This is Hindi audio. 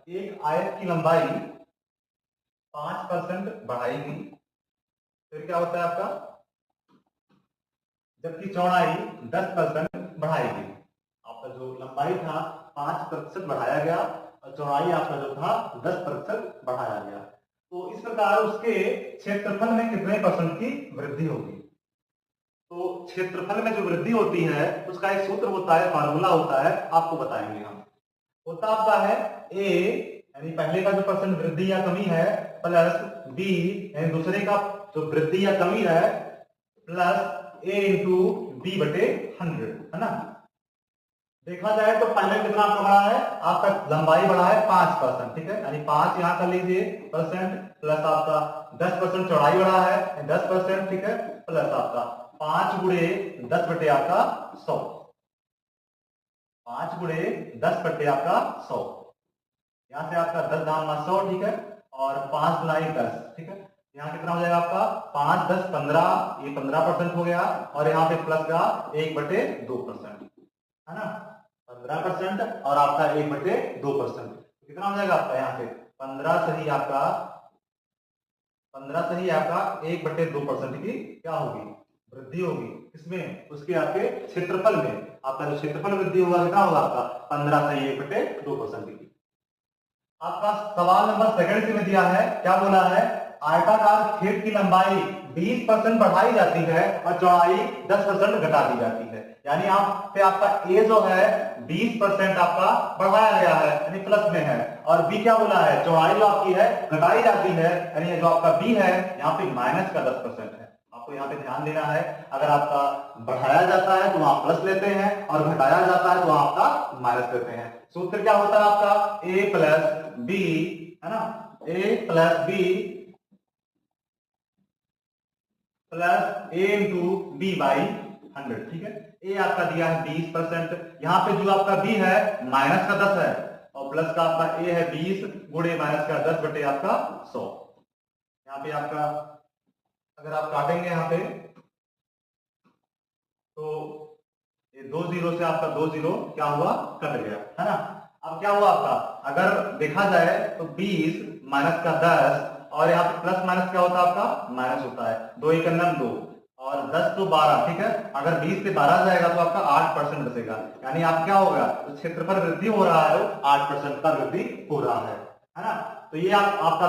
एक आयत की लंबाई 5% बढ़ाई गई, फिर क्या होता है आपका, जबकि चौड़ाई 10% बढ़ाई गई। आपका जो लंबाई था 5% बढ़ाया गया और चौड़ाई आपका जो था 10% बढ़ाया गया। तो इस प्रकार उसके क्षेत्रफल में कितने परसेंट की वृद्धि होगी। तो क्षेत्रफल में जो वृद्धि होती है उसका एक सूत्र होता है, फार्मूला होता है, आपको बताएंगे हम। होता आपका है ए यानी पहले का जो परसेंट वृद्धि या कमी है प्लस बी यानी दूसरे का जो वृद्धि या कमी है प्लस ए इंटू बी बटे 100, है ना। देखा जाए तो पहले कितना आपका बढ़ा है, आपका लंबाई बढ़ा है 5%, ठीक है, यानी 5 यहां कर लीजिए परसेंट प्लस आपका 10% चौड़ाई बढ़ा है 10%, ठीक है, प्लस आपका 5 गुणे 10 बटे आपका 100, 5 गुणे 10 बटे आपका 100, यहां से आपका 10 दाम 100, ठीक है, और 5 गुनाई 10, ठीक है, यहाँ कितना हो जाएगा आपका 5 10 15, ये 15% हो गया, और यहाँ पे प्लस का 1/2%, है ना, 15% और आपका 1/2%, कितना हो जाएगा आपका यहाँ से 15 सही आपका 1/2% की क्या होगी, वृद्धि होगी। इसमें उसके आपके क्षेत्रफल में आपका जो क्षेत्रफल वृद्धि होगा कितना होगा आपका 15 सही 1/2% की। आपका सवाल नंबर सेकंड में दिया है, क्या बोला है, आयताकार खेत की लंबाई 20% बढ़ाई जाती है और चौड़ाई 10% घटा दी जाती है। यानी आप पे आपका ए जो है 20% आपका बढ़ाया गया है यानी प्लस में है, और बी क्या बोला है, चौड़ाई जो आपकी है घटाई जाती है, यानी जो आपका बी है यहाँ पे माइनस का 10% है। आपको यहाँ पे ध्यान देना है, अगर आपका बढ़ाया जाता है तो आप प्लस लेते हैं और घटाया जाता है तो आपका माइनस लेते हैं। सूत्र क्या होता है आपका ए प्लस बी, है ना, A plus B plus A into B by 100, ठीक है। ए आपका दिया है 20%, यहाँ पे जो आपका बी है माइनस का 10 है और प्लस का आपका ए है 20 गुणे माइनस का 10 बटे आपका 100। यहाँ पे आपका अगर आप काटेंगे यहाँ पे तो ये 2 जीरो से आपका 2 जीरो क्या हुआ, कट गया, है ना। अब क्या हुआ आपका, अगर देखा जाए तो 20 माइनस का 10 और यहाँ पे प्लस माइनस क्या होता है आपका माइनस होता है, 2 एक 2 और 10 तो 12, ठीक है, अगर 20 से 12 जाएगा तो आपका 8% बचेगा, यानी आप क्या होगा, तो क्षेत्रफल वृद्धि हो रहा है 8% का वृद्धि हो रहा है ना। तो ये आपका